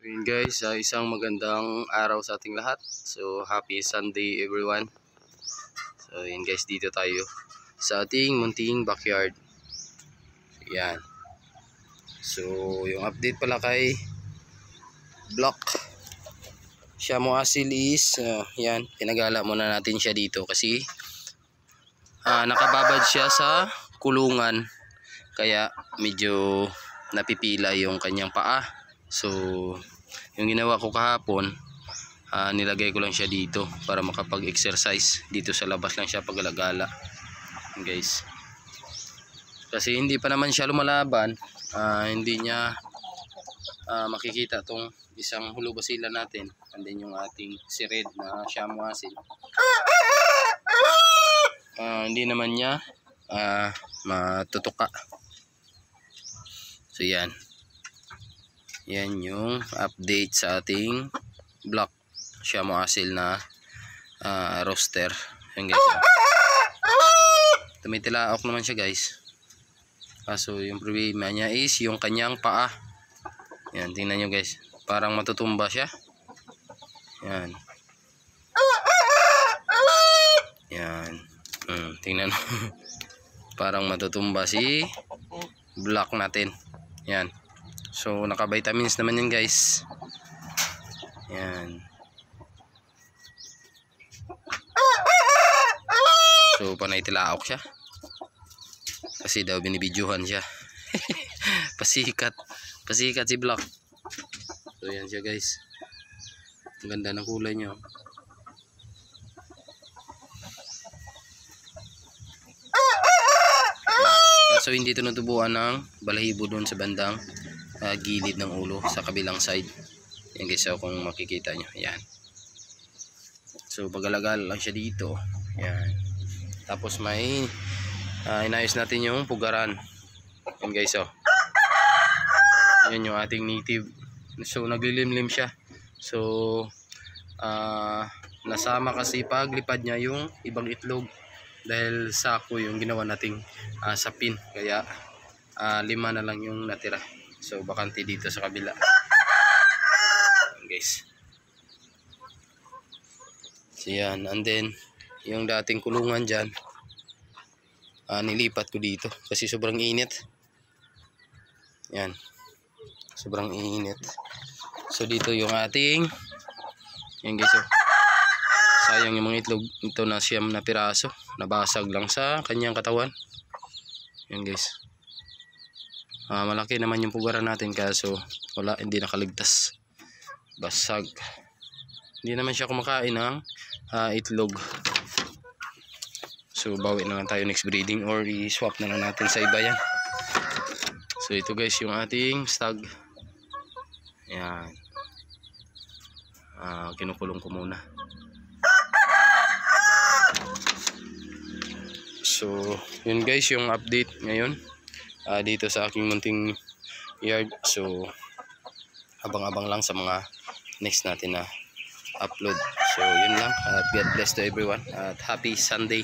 Ayun guys, isang magandang araw sa ating lahat. So happy Sunday everyone. So ayun guys, dito tayo sa ating munting backyard. Yan. So yung update pala kay Block Shamu Asil is yan, pinagala muna natin siya dito kasi nakababad siya sa kulungan. Kaya medyo napipila yung kanyang paa. So yung ginawa ko kahapon, nilagay ko lang siya dito para makapag-exercise. Dito sa labas lang siya paggalagala guys, kasi hindi pa naman siya lumalaban. Hindi niya makikita tong isang hulubasila natin, and then yung ating si Red na Shamu Asil. Hindi naman niya matutuka. So yan yung update sa ating Block Shamu Asil na roster. Yan guys, tumitilaok naman siya guys, kaso yung problema niya is yung kanyang paa. Yan, tingnan nyo guys, parang matutumba siya. Yan, yan. Tingnan mo. Parang matutumba si Block natin. Yan. So naka-vitamins naman yan guys. Yan. So panay tilaok siya, kasi daw binibidyohan siya. Pasikat si Block. So yan siya guys. Ang ganda ng kulay niya. So hindi ito natubuan ng balahibo doon sa bandang gilid ng ulo sa kabilang side. Yan guys, so kung makikita nyo, yan. So pagalagal lang siya dito. Yan. Tapos may inayos natin yung pugaran. Yan guys, so yan yung ating native. So naglilimlim siya. So nasama kasi paglipad niya yung ibang itlog, dahil sako yung ginawa nating sapin, kaya 5 na lang yung natira. So bakante dito sa kabila. Yan guys. So yan, and then yung dating kulungan dyan, nilipat ko dito kasi sobrang init. Yan, sobrang init. So dito yung ating, yan guys, so sayang yung mga itlog ito na 9 na piraso, nabasag lang sa kanyang katawan. Yan guys, malaki naman yung pugaran natin, kaso wala, hindi nakaligtas, basag. Hindi naman siya kumakain ng itlog. So bawi na lang tayo next breeding, or i-swap na lang natin sa iba yan. So ito guys yung ating stag. Yan, kinukulong ko muna. So yun guys yung update ngayon dito sa aking munting yard. So abang-abang lang sa mga next natin na upload. So yun lang, at God bless to everyone at happy Sunday.